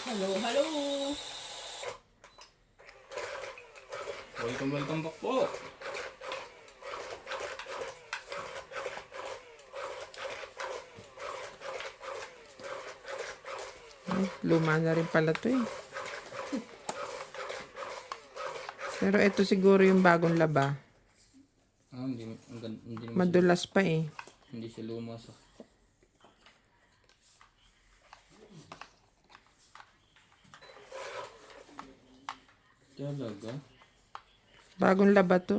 Hello, hello! Welcome back po. Ay, luma na rin pala to eh. Pero ito siguro yung bagong laba. Hindi naman Madulas pa eh. hindi siya luma sa. Talaga? Bagong laba to.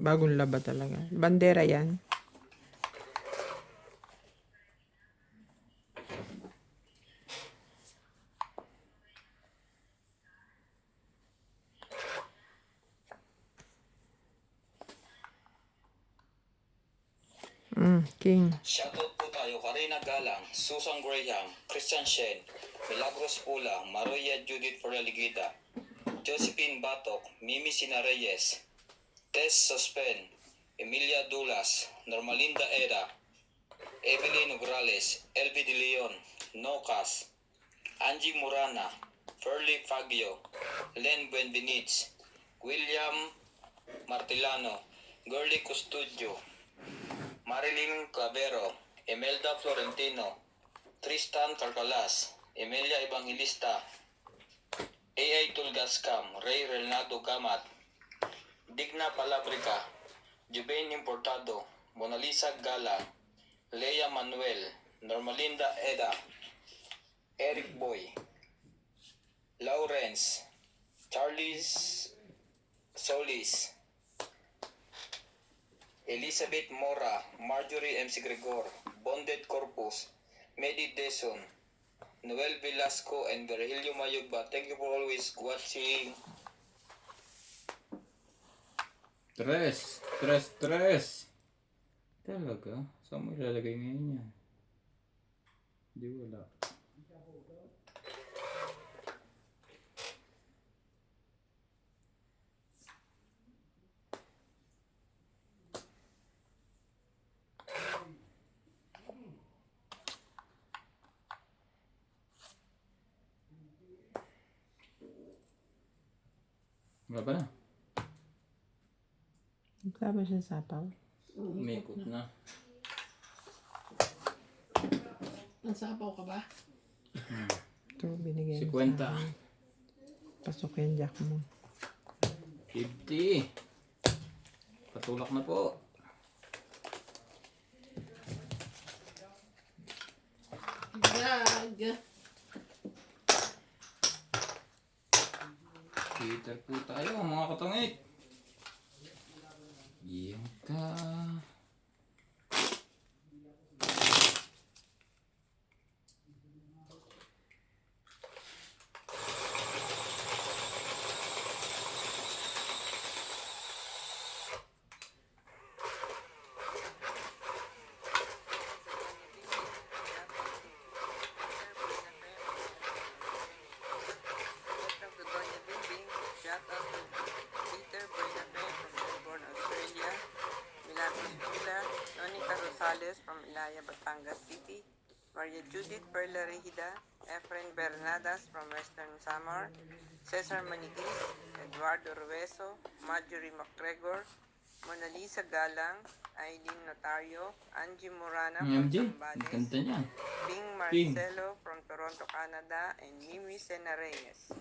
Bagong laba talaga. Bandera yan. King. Shoutout po tayo Karina Galang, Susan Graham, Christian Shen, Milagros Pula, Maria Judith Forligida, Josephine Batok, Mimi Sina Reyes, Tess Sospen, Emilia Dulas, Normalinda Era, Evelyn Ugrales, Elvi De Leon, Nocas, Angie Murana, Ferlie Fagio, Len Buenbenitz, William Martilano, Gurley Custodio, Marilyn Clavero, Imelda Florentino, Tristan Carcalas, Emilia Evangelista, A.I. Tulgascam, Ray Renado Gamat, Digna Palabrica, Jubain Importado, Mona Lisa Gala, Lea Manuel, Normalinda Eda, Eric Boy, Lawrence, Charles Solis, Elizabeth Mora, Marjorie MC Gregor, Bonded Corpus, Medi Deson, Noel Velasco, and Virgilio Mayugba. Thank you for always watching. Tres. Talaga? Saan mo ilalagay ngayon yan? Hindi wala. Wala ba na? Wala ba siya sapaw? Umikot na. Nagsapaw ka ba? Ito, binigay Si mo Kwenta. sa akin. Pasok yung jack mo. 50. Patulak na po. Gag! Peter po tayo mga katangit. Yan ka. Shout out to Peter Bernabe from Melbourne, Australia, Milagros Pula, Nonica Rosales from Ilaya, Batangas City, Maria Judith Perla Regida, Efren Bernadas from Western Samar, Cesar Manigis, Eduardo Rueso, Marjorie McGregor, Mona Lisa Galang, Aileen Notario, Angie Morana from MJ, Zambales, ganda niya. Bing Marcelo from Toronto, Canada, and Mimi Sena Reyes.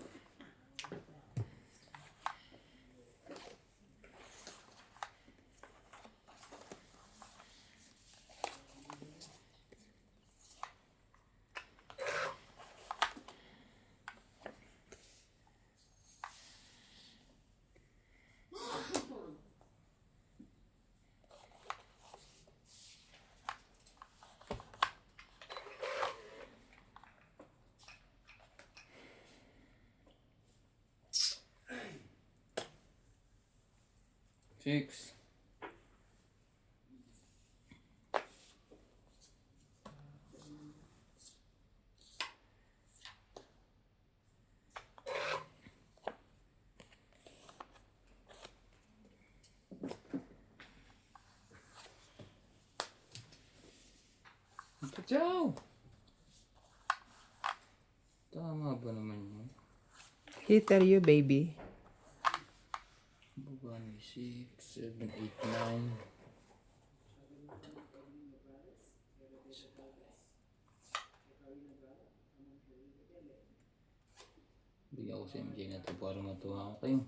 Six. Ciao. Tama ba naman yun? Hitter you, baby. Baba ni 6, 7, 8, 9. Bigyan ko sa MJ na ito para matuwa ko kayo.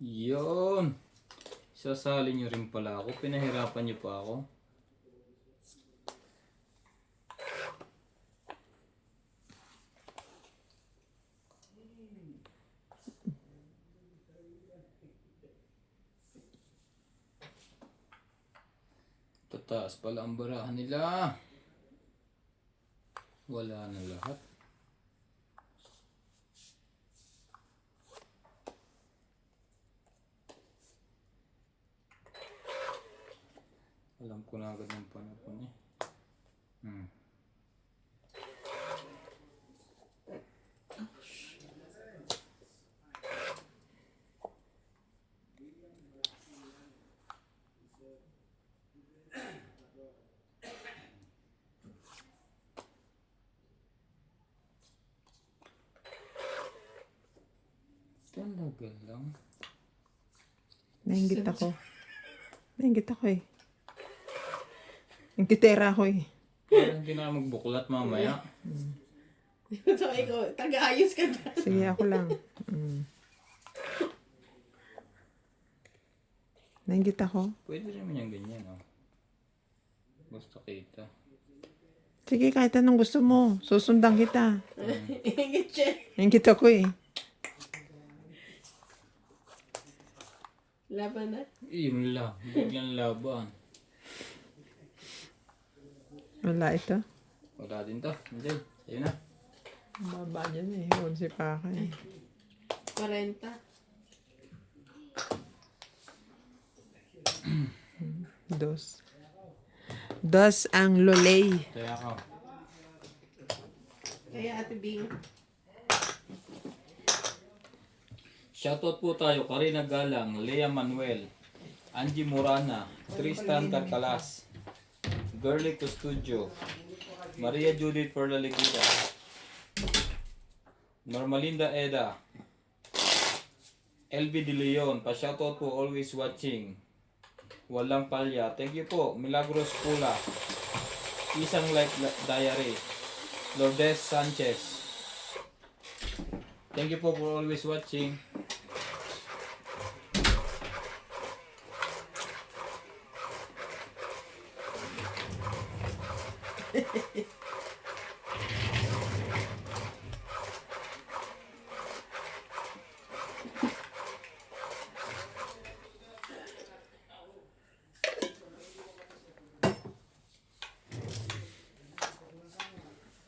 Yun! Sasali nyo rin pala ako. Pinahirapan nyo pa ako. Tataas pala ang barahan nila. Wala na lahat. Alam ko na agad ng panapon eh. Talaga lang. Nainggit ako. Nainggit ako eh. Ingkitera ako eh. Parang hindi na magbuklat mamaya. So, ikaw, taga-ayos ka na. Sige, ako lang. Nainggit ako. Pwede naman yung ganyan, oh. Basta kita. Sige, kahit anong gusto mo. Susundan kita. Ingit siya. Nainggit ako eh. Laban na. Yun lang. Biglang laban. Wala ito. Wala din to. Hindi. Ayun na. Ang baba dyan eh. Huwag si Paka eh. 40. Dos. Dos ang lolay. Kaya ako. Kaya Ate Bing. Shoutout po tayo. Karina Galang, Lea Manuel, Angie Morana, Tristan Carcalas, Girly Custudio, Maria Judith Perlaligida, Normalinda Eda, LB De Leon, pa-shoutout po, always watching. Walang palya. Thank you po. Milagros Pula, Isang Life Diary, Lourdes Sanchez. Thank you po for always watching.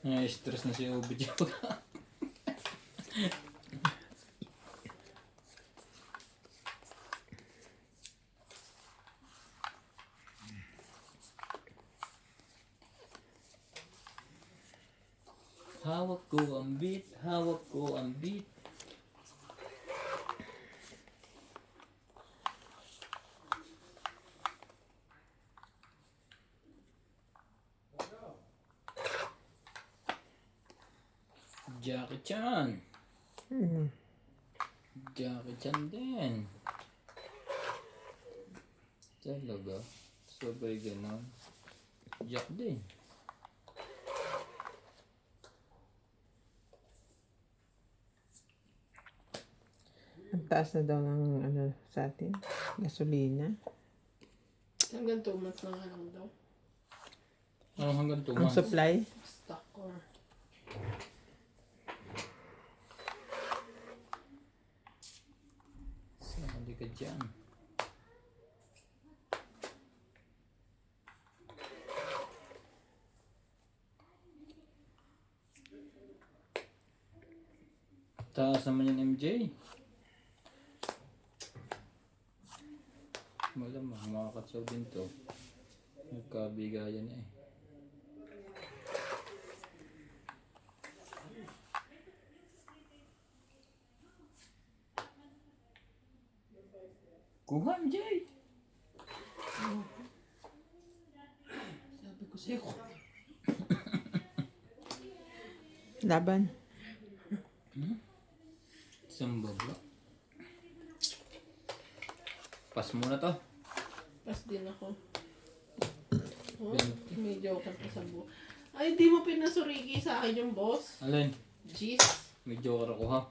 Ay, stress na si Obi Joga. Hawak ko ang beat, hawak ko ang beat. Jackie Chan. Jackie Chan din. Talaga? Sabay ganon. Jack din. Ang taas na daw ng ano sa atin. Gasolina. Hanggang 2 months na nga lang daw. Ano hanggang 2 Ang months? supply. Stock or... Sali ka dyan. Taas naman yung MJ. Malamang makakatsaw din to. Nagkabigayan eh. Kuha, Jay. Sabi ko sa'yo. Laban. Isang babla. Pas muna to. Pas din ako. Oh, may joker pa sa buo. Ay, di mo pinasurigi sa akin yung boss. Alin? Jeez. May joker ako ha.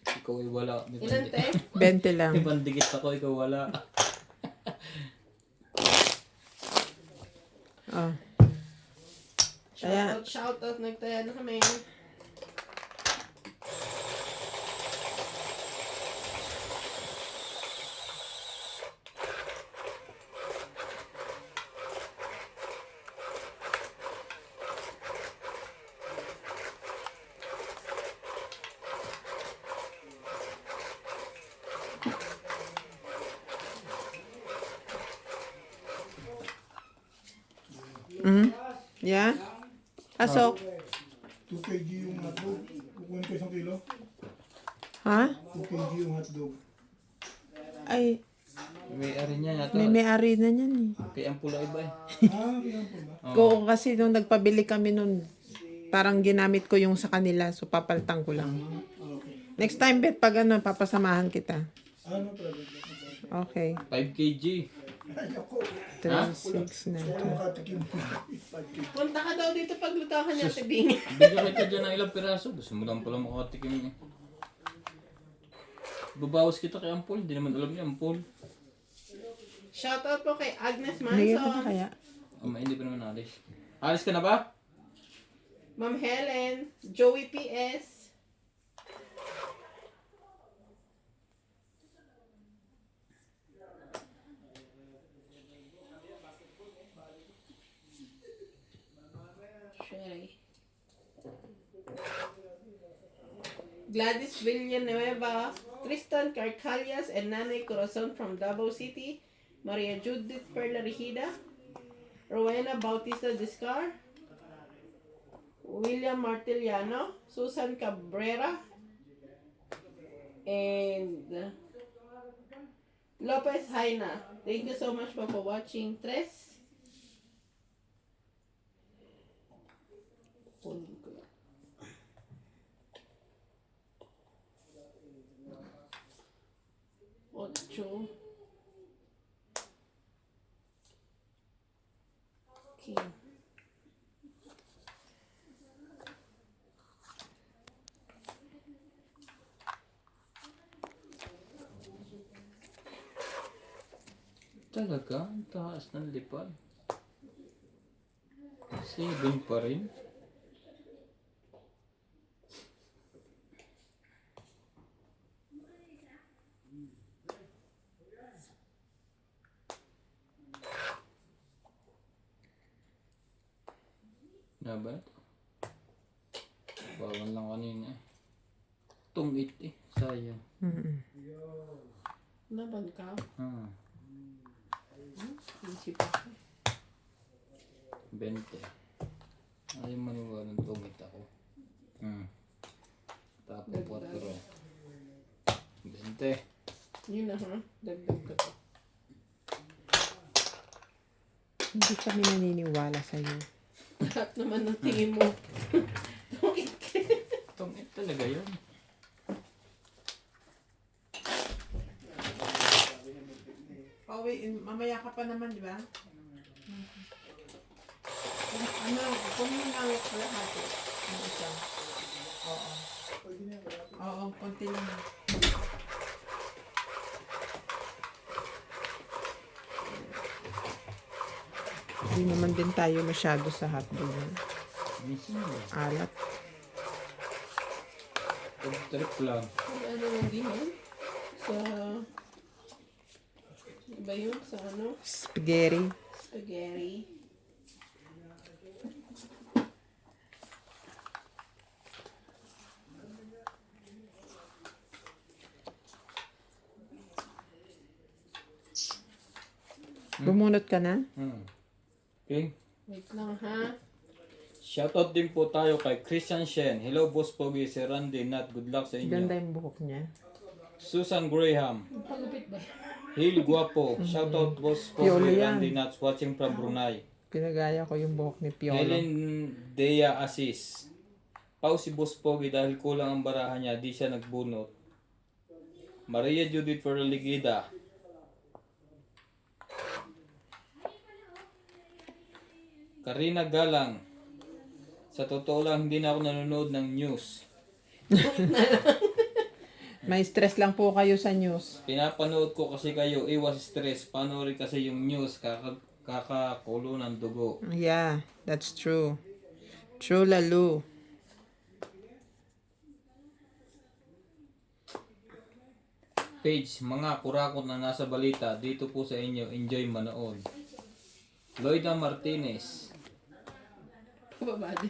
Ikaw ay wala. May Ilan, te? 20 lang. May pandikit ako, ikaw wala. Oh. Kaya- Shoutout. Nagtaya na kami. Yeah? Pasok. 2 kg yung hotdog. Kukunin ko 1 kilo. Ha? 2 kg yung hotdog. Ay, May ari niya yata. may-ari na niyan eh. Kaya ang pula iba eh. Kailan po ba? Oo, kasi nung nagpabili kami nun, parang ginamit ko yung sa kanila, so papaltang ko lang. Okay. Next time, Bet, pag ano, papasamahan kita. Ano problem? Okay. 5 kg. Ay, ako. 3, 6, 9, Wala makatikim. Punta ka daw dito paglutahan niya si Bing. Bigyan kita dyan ng ilang piraso. Gusto mo lang pala makatikim eh. Babawas kita kay Ampol. Hindi naman alam niya Ampol. Shoutout po kay Agnes Bigyan ko na Manson, kaya. Hindi pa naman alis. Alis ka na ba? Ma'am Helen, Joey PS, Sherry, Gladys Villanueva, Tristan Carcalias, and Nanay Corazon from Davao City, Maria Judith Perla Rigida, Rowena Bautista Discar, William Martiliano, Susan Cabrera, and Lopez Haina. Thank you so much for watching. Tres. Kunin ko lang. Ocho. Okay. Talaga? Ang taas ng lipad. 7 pa rin. Dapat? Bawal lang kanina eh. Tungit eh. Sayang. Laban ka. Ah, Isip ako. 20. Ayaw maniwala ng tungit ako. Tapo 4. 20. Yun na ha. Dagdag ka pa. Hindi kami naniniwala sa'yo. Lahat naman ng tingin mo. Tungit talaga yun. Pauwi, mamaya ka pa naman, di ba? Ano, kung yun lang lahat eh. Ang isa. Oo. Oo, konti lang. Hindi naman din tayo masyado sa hotdog. Minsan yun. Alat. Trip lang. Ano lagi yun? Sa... Iba yun? Sa ano? Spaghetti. Spaghetti. Bumunot ka na? Okay. Wait lang ha. Shoutout din po tayo kay Christian Shen. Hello, Boss Pogi, si Randy Nat. Good luck sa inyo. Ganda yung buhok niya. Susan Graham. Pagupit ba? Hil Guapo. Shoutout boss po. Piolo yan. Randy Nuts watching from Brunei. Pinagaya ko yung buhok ni Piolo. Helen Dea Asis. Pau si Boss Pogi dahil kulang ang barahan niya, di siya nagbunot. Maria Judith Ferligida. Karina Galang. Sa totoo lang, hindi na ako nanonood ng news. May stress lang po kayo sa news. Pinapanood ko kasi kayo, iwas stress. Panoorin kasi yung news, kakakulo ng dugo. Yeah, that's true. True, Lalu. Page, mga kurakot na nasa balita, dito po sa inyo, enjoy manood. Loida Martinez. Kababa din.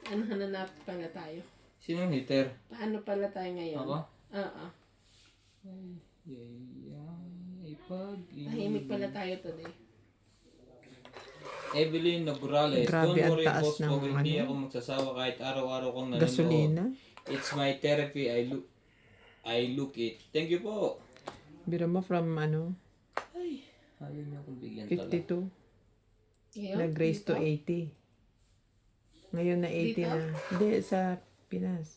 Ano, hananap pala tayo? Sinong hitter? Paano pala tayo ngayon? Ako? Oo. Tahimik pala tayo today. Evelyn Nograles. Grabe, Don't ang worry, taas boss ng ko, hindi ano. ako magsasawa kahit araw-araw kong nanonood. Gasolina. It's my therapy, I look it. Thank you po. Biro mo from ano, Ayaw niyo akong bigyan talaga. 52. Ngayon? Nag-raise to Dito? 80. Ngayon na 80 Dito? na. Hindi, sa Pinas.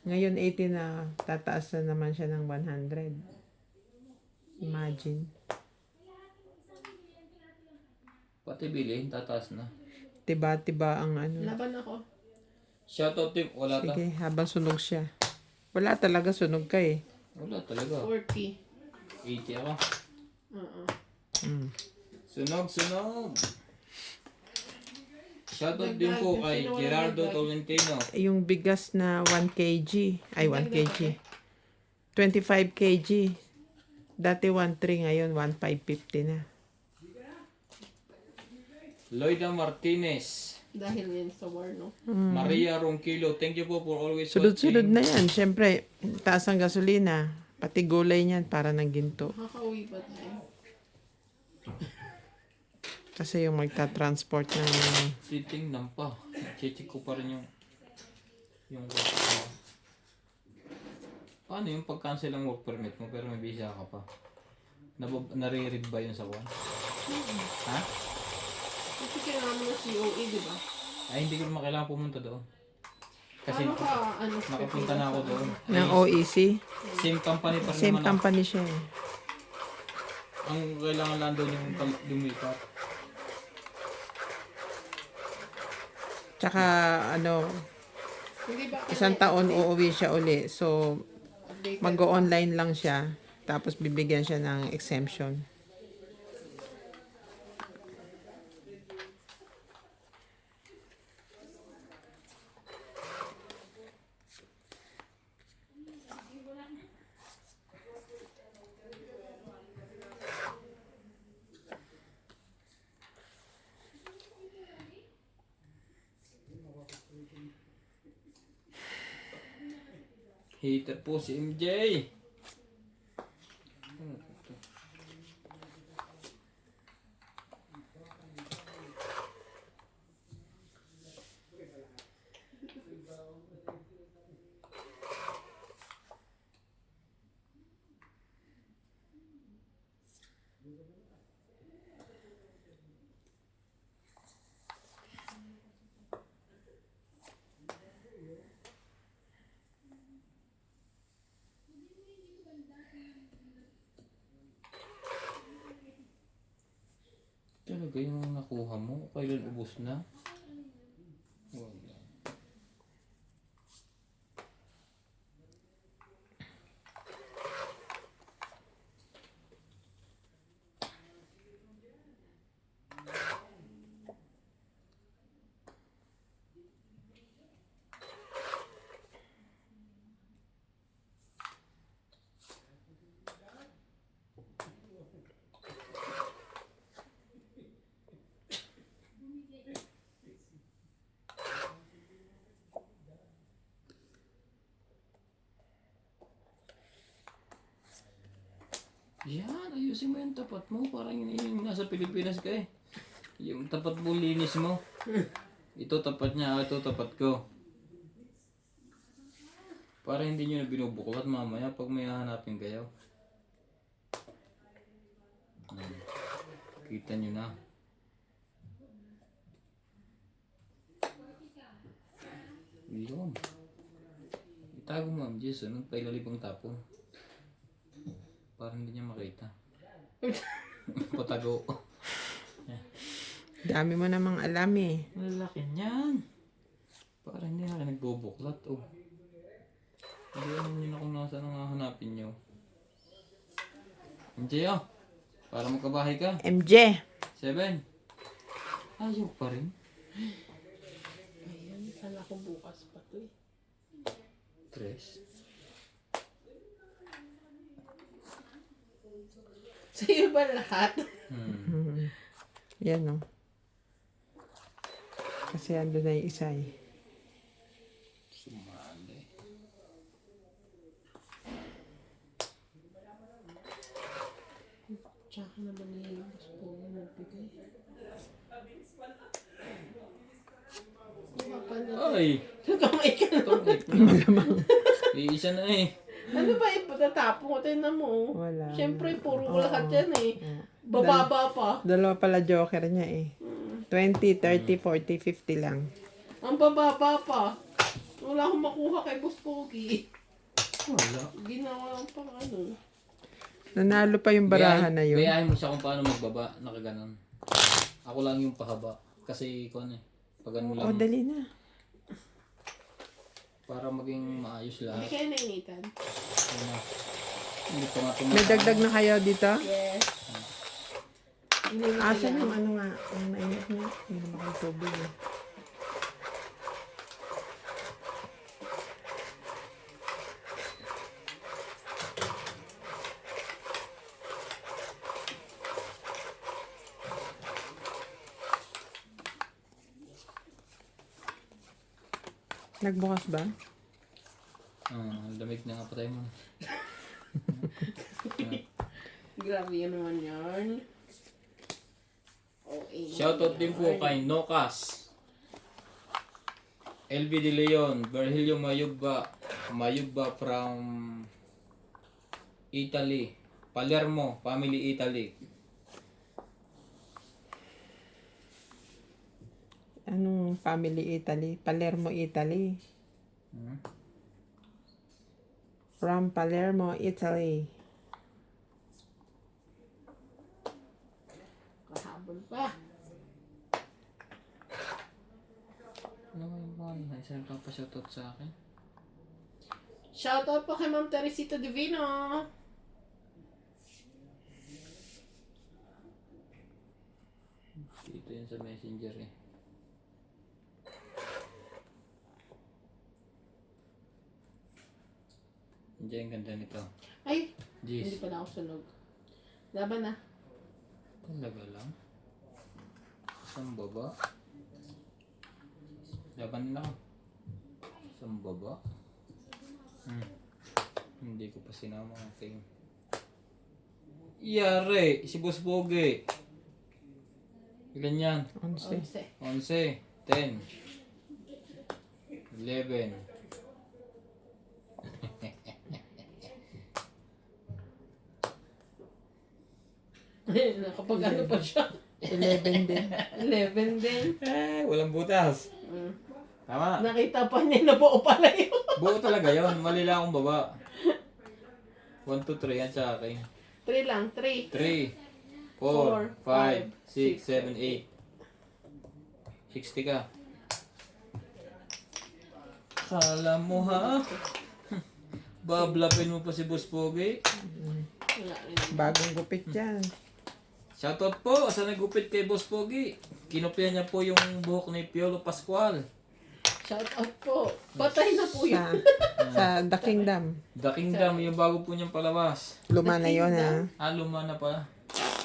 Ngayon 80 na, tataas na naman siya ng 100. Imagine. Pati bilhin, tataas na. Tiba-tiba ang ano. Laban ako. Shoutout team, wala ta. Sige, habang sunog siya. Wala talaga, sunog ka eh. Wala talaga. 40. 80 ako. Oo. Sunog. Shoutout din Dagdag, po kay sino walang Gerardo dagdag? Tolentino. Yung bigas na 1 kg. Ay, 1 kg. 25 kg. Dati 1.3, ngayon 1.550 na. Loida Martinez. Dahil yan sa war, no? Maria Ronquillo. Thank you po for always Sunod-sunod watching. na yan. Siyempre, taas ang gasolina. Pati gulay niyan para ng ginto. Makakauwi ba tayo? Kasi yung magta-transport ng... Titingnan pa. Check ko pa rin yung paano yung pag-cancel ang work permit mo pero may visa ka pa? Nare-read ba yun sa kwan? Ha? Kasi kailangan mo ng COE, di ba? Ay, hindi ko naman kailangan pumunta doon. Kasi Paano ka, ano, nakapunta na ako doon. ng OEC. Same company pa rin Same naman. company siya eh. Ang kailangan lang doon yung lumipat. Tsaka ano, Hindi ba? isang taon uuwi siya uli. So, Updated. mag-online lang siya. Tapos bibigyan siya ng exemption. Hater po si MJ. Talaga yung nakuha mo? Kailan ubos na? Wala. Yan, ayusin mo yung tapat mo. Parang yung nasa Pilipinas ka eh. Yung tapat mo, linis mo. Ito tapat niya, ito tapat ko. Para hindi nyo na binubuklat mamaya pag may hahanapin kayo. Kita nyo na. Yun. Itago mo ang Diyos, ano? Pailalipang tapon. Para hindi niya makita. Patago. Dami mo namang alam eh. Lalaki niyan. Para hindi na nagbubuklat, oh. Hindi alam nyo na kung nasaan ang hahanapin nyo. Hindi, oh. Para magkabahay ka. MJ. 7. Ayaw pa rin. Ayan, kala ko bukas pa to eh. 3. Sa'yo ba lahat? Yan oh. Kasi ando na yung isa eh. Sumali. Tsaka naman yung gusto ko magbigay. Ay! Kamay ka na. Iisa na eh. Ano ba yung patatapon ko? Tignan mo. Oh. Wala. Siyempre, puro ko lahat yan eh. Bababa pa. Dalawa pala joker niya eh. 20, 30, 40, 50 lang. Ang bababa pa. Wala akong makuha kay Boss Pogi. Wala. Ginawa lang pang ano. Nanalo pa yung barahan na yun. Gayahin mo siya kung paano magbaba. Nakaganon. Ako lang yung pahaba. Kasi kung ano eh. Pagan mo Oh, lang. dali na. Para maging maayos Hindi lahat. kayo nainitan. Ano? Hindi pa nga May dagdag na kayo dito? Yes. Asan yung ano nga? Ang mainit niya? Hindi naman kayo tubig eh. Nagbukas ba? Lamig na nga patay mo. Grabe yun naman yarn. Okay. Shoutout din po kay Nokas. LV De Leon, Virgilio Mayugba from Italy. Palermo, family Italy. Anong family Italy? Palermo, Italy. From Palermo, Italy. Kahabol pa. Ano nga yung mga yun? Saan ka pa shoutout sa akin? Shoutout po kay Ma'am Teresita Divino. Dito yun sa messenger eh. Diyan ang ganda nito. Ay, hindi Jeez. pa na ako sunog. Laban na. Talaga lang. Isang baba. Laban lang. Isang baba. Hindi ko pa sinama ang team. Yare! Si Boss Pogi. Ilan yan? 11. 11. 11, 10, 11. Nakapag ano pa siya. 11 din. 11 din. Walang butas. Tama. Nakita pa niya na buo pala yun. Buo talaga yun. Mali lang akong baba. 1, 2, 3 yan sa akin. 3 lang, 3. 3, 4, 5, 6, 7, 8. 60 ka. Kala mo ha? Bablapin mo pa si Boss Pogi. Wala rin. Bagong gupit yan. Shoutout po sa nagupit kay Boss Pogi. Kinopya niya po yung buhok ni Piolo Pascual. Shoutout po. Patay na po Sa, yun. sa The Kingdom. The Kingdom, yung bago po niyang palabas. Luma na yun ha. Luma na pala.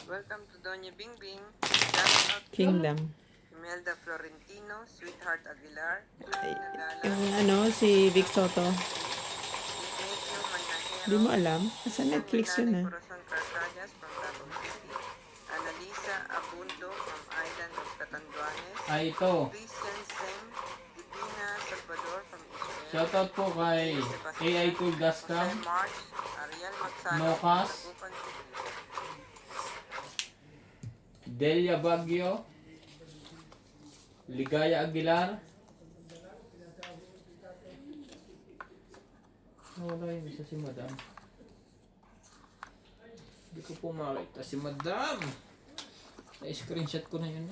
Welcome to Doña Bingbing. Shout out Kingdom. Imelda Florentino, Sweetheart Aguilar, Ay, Nagala, yung ano, si Vic Soto. Ignacio Manajero, Di mo alam? Nasa Netflix yun ah. Corazon Carcañas from Davao City, Annalisa Abundo from Island of Catanduanes, Ito. Christian Sem, Divina Salvador from Israel, Shoutout po kay AI Tool Jose Gascam, March, Ariel Magsano, Nokas, Tagupan City. Delia Baguio, Ligaya Aguilar. Wala yun, isa si Madam. Hindi ko po makita si Madam. Na-screenshot ko na yun.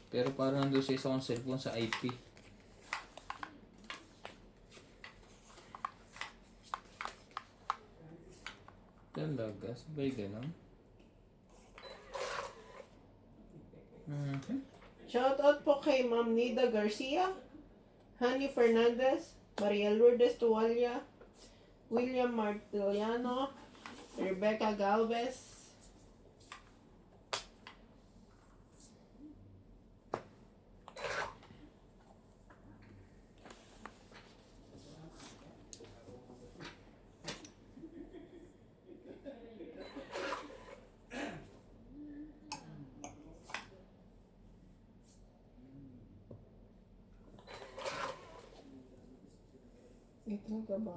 Pero parang nandun sa isa kong cellphone sa IP. Talaga, sabay ganun. Shoutout po kay Ma'am Nida Garcia, Honey Fernandez, Maria Lourdes Tuwalya, William Martiliano, Rebecca Galvez, ito ka ba?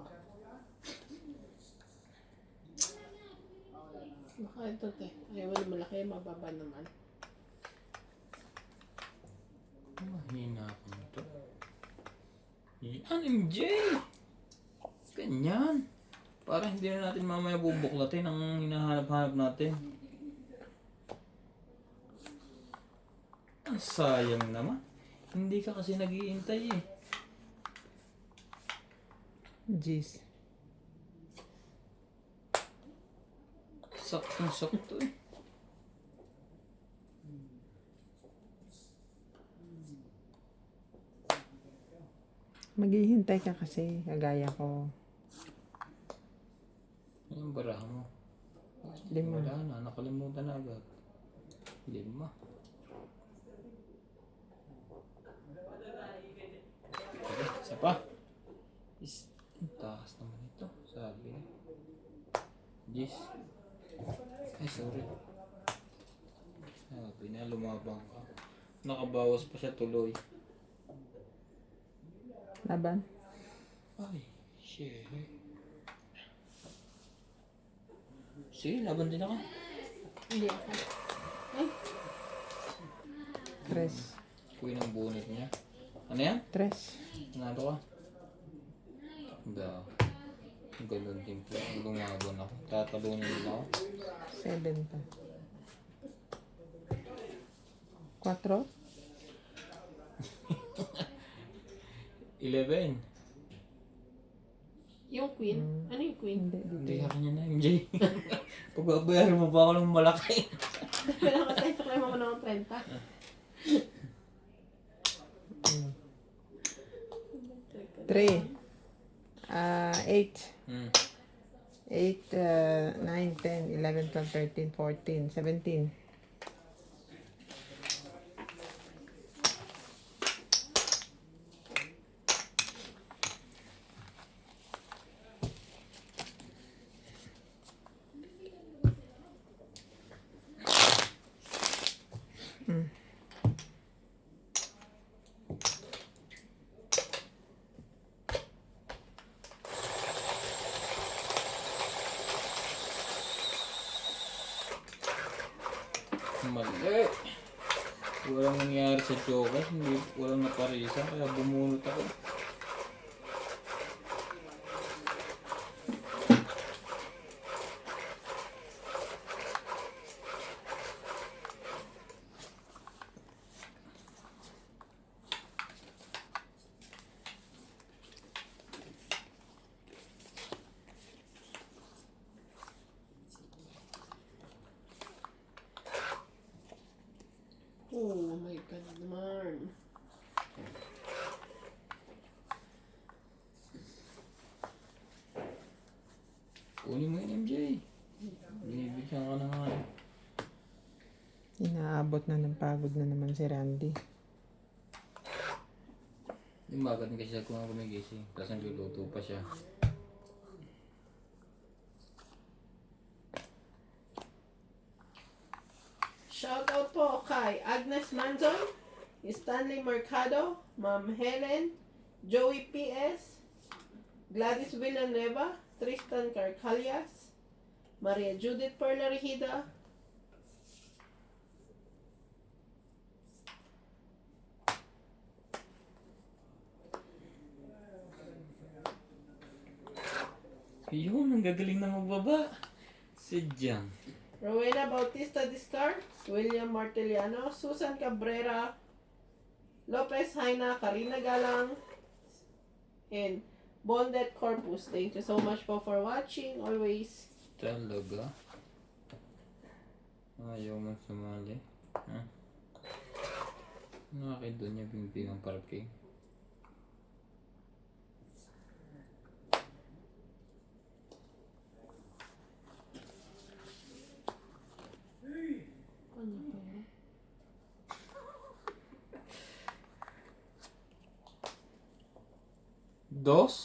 Baka ito te. Ay, wala malaki. Mababa naman. Mahina ako nito. Yan, MJ! Ganyan. Para hindi na natin mamaya bubuklatin ang hinahanap-hanap natin. Ang sayang naman. Hindi ka kasi nag-iintay eh. Jeez. Saktong-sakto eh. Maghihintay ka kasi, kagaya ko. Yung baraha mo. 5. Wala na, nakalimutan na agad. 5. Sige, isa pa. Ang taas naman ito. Sabi na. Jeez. Ay, sorry. Sabi na, lumabang ka. Nakabawas pa siya tuloy. Laban. Ay, shit. Sige, laban din ako. Hindi ako. Ay, 3. Kuwi ng bunit niya. Ano yan? 3. Nado ka? Hindi. Ganun din po. Lumabon ako. Tatalunin din ako. 7 pa. 4. 11. yung queen. Ano yung queen? Hindi, Hindi dito. ka kanya na, MJ. Pagbabayaran mo ba ako ng malaki? Kailangan tayo sa mo ng 30. 3. 8. Hmm. 8, 9, 10, 11, 12, 13, 14, 17. Mali. Walang nangyari sa joker. Hindi, walang naparisa. Kaya bumunot ako. Oh my God naman. Kunin mo yun, MJ. Binibigyan ka na nga. Inaabot na ng pagod na naman si Randy. Yung bakit kasi siya kung gumigising. Tapos nagluluto pa siya. Shoutout po kay Agnes Manzon, Stanley Mercado, Ma'am Helen, Joey P.S., Gladys Villanueva, Tristan Carcalias, Maria Judith Perla Regida, Yun, ang gagaling na magbaba. Si Jam. Rowena Bautista Discar, William Martiliano, Susan Cabrera, Lopez Haina, Karina Galang, and Bondet Corpus. Thank you so much po for watching. Always. Talaga? Ayaw mo sumali. Ha? Nakakit doon niya bimbing ang parking. Dos?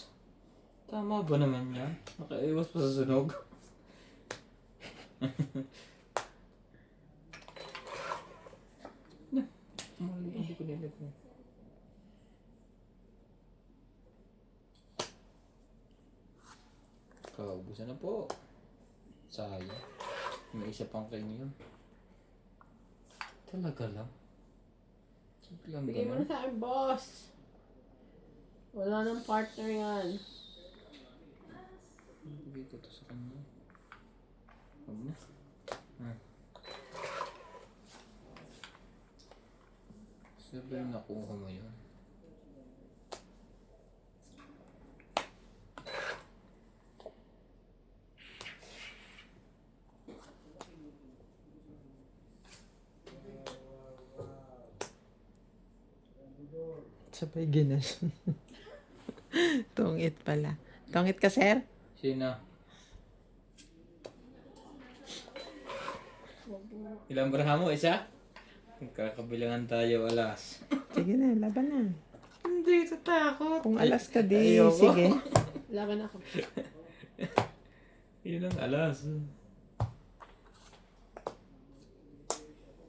Tama ba naman yan? Nakaiwas pa sa sunog. Mali, hindi ko nilagay. Kaubusan na po. Sayang. May isa pang kayo yun. Talaga lang. Biglang Bigay mo na ganun. sa akin, boss. Wala nang partner yan. Bigay ko to sa kanya. Huwag na. Sabay nakuha mo yun. Sabay ginas. Tungit pala. Tungit ka, sir? Sino? Ilang baraha mo? Isa? Kakabilangan tayo, alas. Sige na, laban na. Hindi, tatakot. Kung alas ka di, Ayoko. sige. Laban ako. Yun ang alas.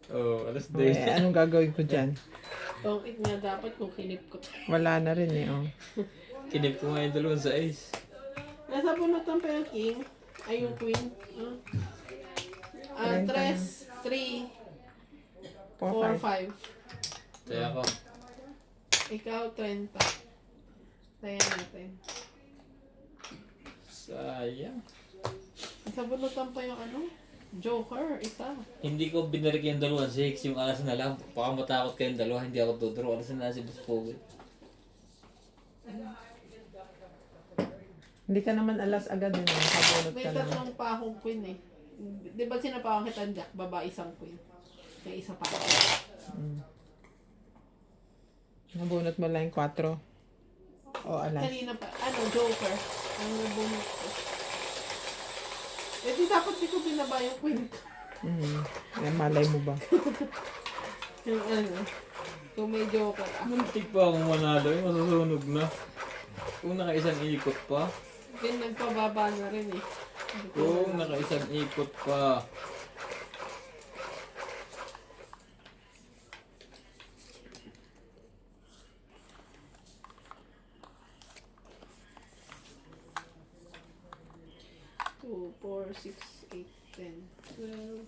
Oh, alas Eh, 10. anong gagawin ko dyan? Tongit nga dapat kung kinip ko. Wala na rin eh, oh. Kinip ko nga yung dalawang sa ace. Nasa bunutan pa yung king. Ay, yung queen. Ah, 3, 3, 4, 5. Kaya ako. Ikaw, 30. Tayo natin. Sayang. Nasa bunutan pa yung ano? Joker, isa. Hindi ko binarik yung dalawang 6, yung alas na lang. Baka matakot kayong dalawa, hindi ako tuturo. Alas na si Boss Pogo. Hindi ka naman alas agad eh. Nakabunot May ka lang. tatlong pa akong queen eh. Di ba sinapawang kita Jack? Baba isang queen. May isa pa. Nabunot mo lang yung 4. O alas. Kanina pa. Ano, Joker. Ang nabunot ko. Eh di dapat di ko binaba yung queen. Eh, malay mo ba? Yung ano. Kung may Joker. Muntik pa akong manalo, eh, masusunog na. Kung nakaisang ikot pa. Then nagpababa na rin eh. Kung nakaisang ikot pa. Two, 4, 6, 8, 10, 12.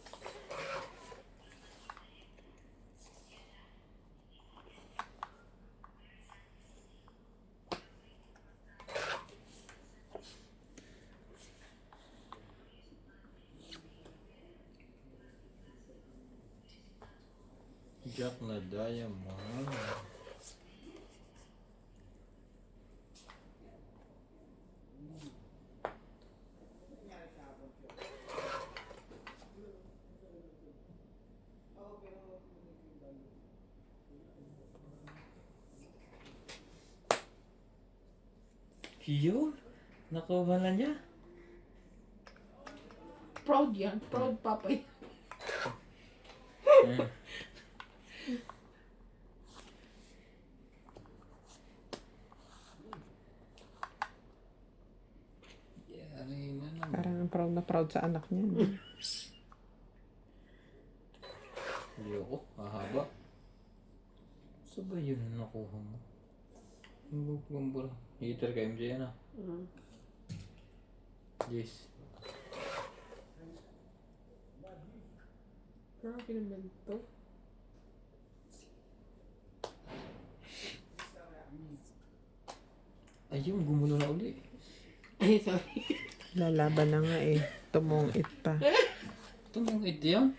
Jack na diamond. Yun, nakuha na niya. Proud yan. Proud papa yan. Yari na naman. Parang proud na proud sa anak niya. no? Ayoko, mahaba. Saan ba yun ang nakuha mo? Yung kumbura. Heater ka MJ yan ah. Yes. Grabe naman to. Ayun, gumulo na uli. Ay, sorry. Lalaban na nga eh. Tumungit pa. Tumong ito yan?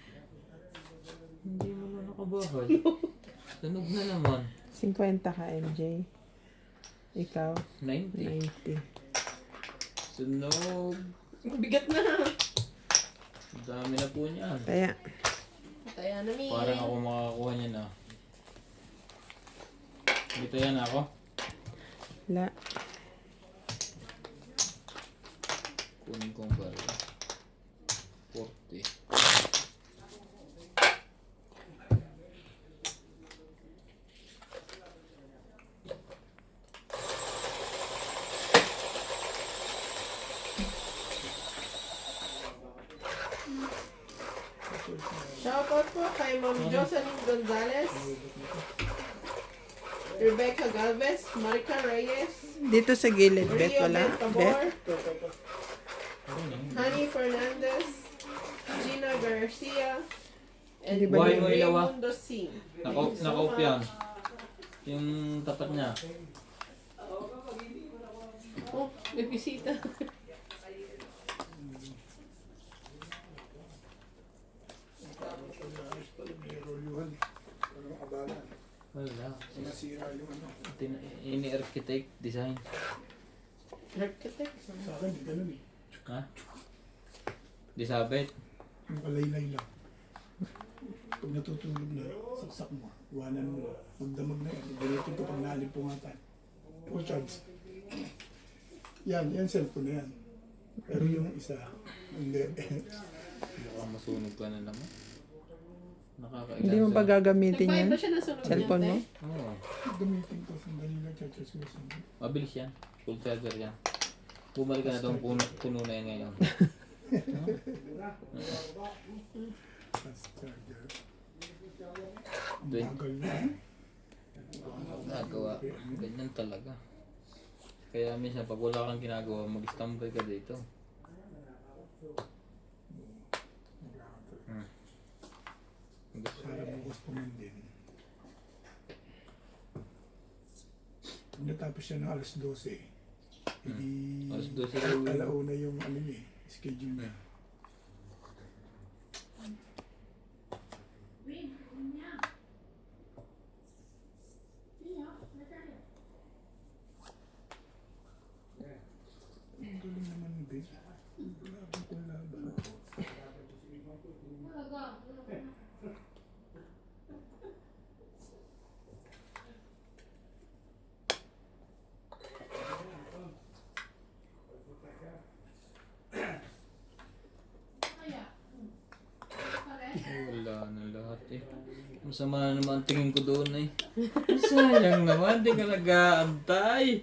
Hindi mo na nakabahay. Tunog na naman. 50 ka, MJ. Ikaw, 90. 90. Tunog. Bigat na. Ang dami na po niyan. Kaya, Pataya na, Mi. Parang ako makakakuha niyan ah. Dito yan ako. la. Kunin kong baril. 40. Shoutout po kay Ma'am Jocelyn Gonzalez, Rebecca Galvez, Marica Reyes, Dito sa gilid, Bet, Rio wala? Bet? Bentabor, Honey Fernandez, Gina Garcia, and Hindi ba yun? Raymundo C. Naka-off yan. Yung tapat niya. Oh, may bisita. May rolyuhan. Ano abala. Wala. Nasira yung ano. Ini-architect design. Architect. Sa akin, di ganun eh. Ha? Di sabit. Yung kalaylay lang. Pag natutulog na, saksak mo. Iwanan mo na. Magdamag na yan. Galitin ko pag nalimpungatan. Full charge. Yan cellphone na yan. Pero yung isa, hindi. Mukhang masunog ka na naman. Nakakailan. Hindi mo pa gagamitin Nagbayad yan? ba siya ng sunog Cellphone mo? niya, te? Oo. Gamitin ko, sandali lang, charge ko. Mabilis yan. Full charger yan. Bumalik ka na doon puno na yan ngayon. Fast charger. Ang Doon. bagal na. Nagawa. Ganyan talaga. Kaya minsan pag wala kang ginagawa, mag-standby ka dito. Para bukas pa man din. Pag natapos siya ng alas 12, hindi Alas 12 na uwi. alauna yung ano niya, schedule niya. Ang galing naman din. Laban kong laban. Wala na lahat eh. Masama na naman ang tingin ko doon eh. Sayang naman, di ka nag-aantay.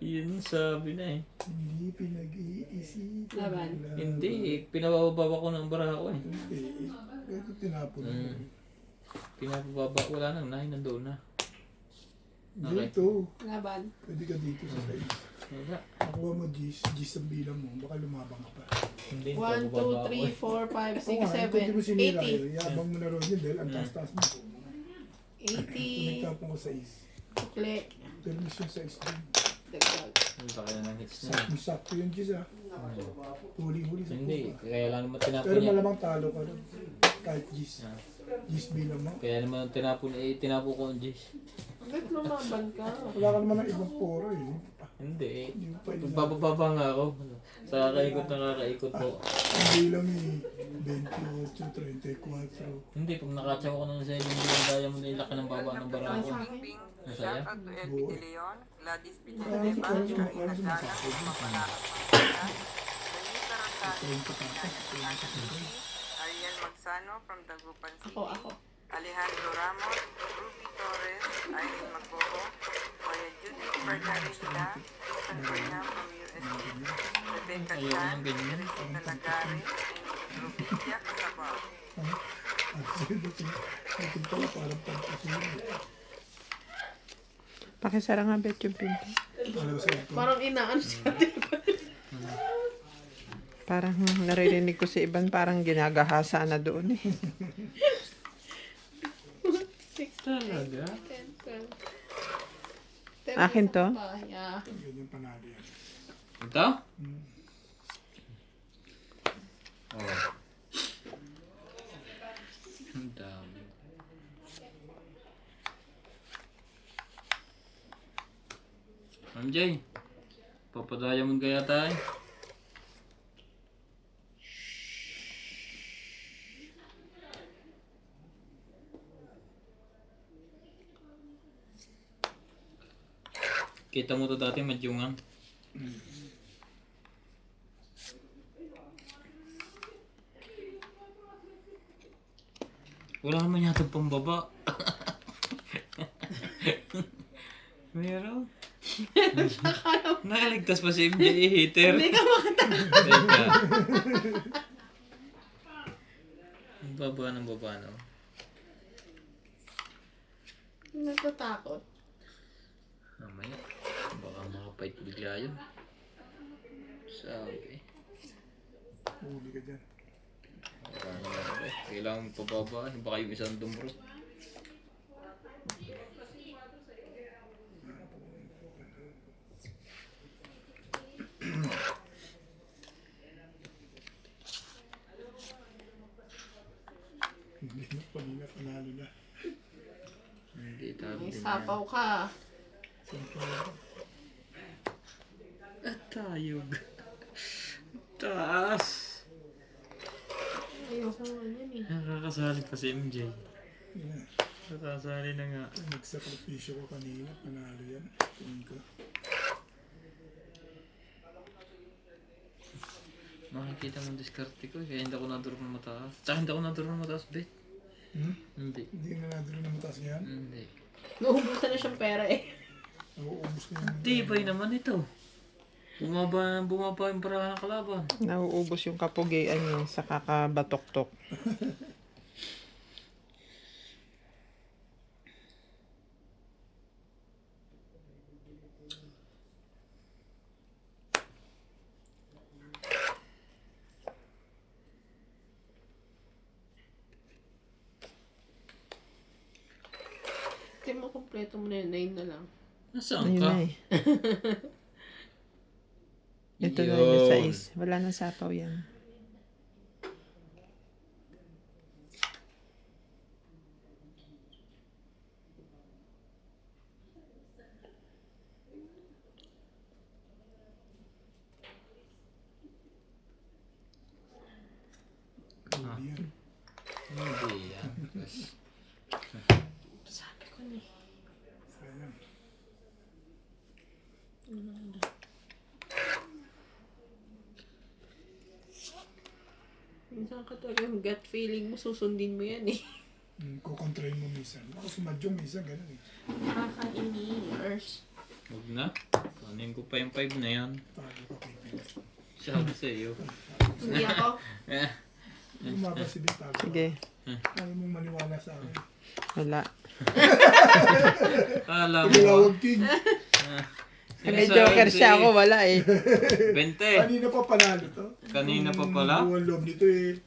Yun sabi na eh. Hindi pinag-iisipan. Laban. lang. Hindi, pinabababa ko ng bara ko eh. Hindi. Ito tinapon mo. Pinababa, wala nang nahin, nandoon na. Okay. Dito. Laban. Pwede ka dito sa side. Wala. Nakuha mo G's ang bilang mo. Baka lumabang ka pa. Hindi, 1, 2, pababa ko 3, eh. 4, 5, Oo nga, 6, hindi mo sinira 7, yun. Yabang mo na ron yun dahil ang taas-taas mo. 80, Pinagtapon ko sa is. sukle, Permission sa is din. dagdag. Ang laki na ng hits niya. Sakto yung G's ah. Huli-huli sa Hindi, kuha. kaya lang naman tinapon Pero niya. malamang talo ka rin. Kahit G's. Ah. G's bilang mo. Kaya naman tinapon, tinapon ko ang G's. Bakit lumaban ka? Wala ka naman ng ibang poro eh. Hindi eh. Hindi mo pa Magpapababa nga ako. Sa kakaikot na kakaikot po. Ang bilang eh. 28, 34. Hindi, pag nakatsaw ko ng 7 million diamond, yung laki ng baba ng bara ko. Bing, Masaya? shout out to LP De Leon, Gladys Ah, Villanueva, parang Karina Galang, sumasabi. Mapalakad Danita Rosales, Ariel Magsano from Dagupan City, Ako. Alejandro Ramos, Ruby Torres, Irene Magboho, Maria Judith Margarita, Susan Burnham from USC, Rebecca Ayoko Chan, ng ganyan. Teresita Lagare, and Rubicia Casabao. At sa'yo dito. Ito pala parang pagkasulit. Pakisara nga bet yung pinto. Alam sa ito. Parang inaano siya. Parang naririnig ko si Iban parang ginagahasa na doon eh. 6, Talaga? 10, 12. Akin to? Yeah. Ganyan panalo yan. Ito? Oh. Ang dami. MJ, papadaya mo kaya tayo? Kita mo to dati, madyungan. Wala naman yata pambaba. Meron. Nakaligtas pa si MJ hater. Hindi ka makatakas. Teka. Ang baba ng baba, no? Natatakot. Mamaya. Baka makapait bigla yun. Sabi. Huli ka dyan. Baka naman ba eh. Kailangan pababa. Baka yung isang dumbro. Hindi na panina, panalo na. Hindi tabi May din yan. sapaw ka. At tayog. Taas. Ayoko nga yan eh. Nakakasali pa si MJ. Yeah. Nakakasali na nga. Nagsakripisyo ko kanina, panalo yan. Tingin ko. Makikita mo diskarte ko. Kaya hindi ako nadurog ng mataas. Tsaka hindi ako nadurog ng mataas, bet. Hindi. Hindi na natin na mataas yan. Hindi. Nauubusan na siyang pera eh. Nauubos ko yan. Tibay naman ito. Bumaba yung parahan ng kalaban. Nauubos yung kapugian niya sa kakabatok-tok. Hindi mo kompleto mo na yun. 9 na lang. Nasaan Ayun ka? na eh. Ito na yung size. Wala nang sapaw yan. Huli yan. Hindi yan. Sabi ko na eh. Sayang. Minsan ka talaga yung gut feeling mo, susundin mo yan eh. Kukontrain mo minsan. Ako si Madyong minsan, ganun eh. Nakaka-iners. Huwag na. Kanin ko pa yung 5 na yan. Tago ka kay Pin. Sabi sa iyo. Hindi ako. Lumabas si Bitago. Sige. Ayaw mong maniwala sa akin. Wala. Kala mo. Tinawag King. May joker siya ako. Wala eh. 20. Kanina pa panalo to. Kanina pa pala? Buwan loob nito eh.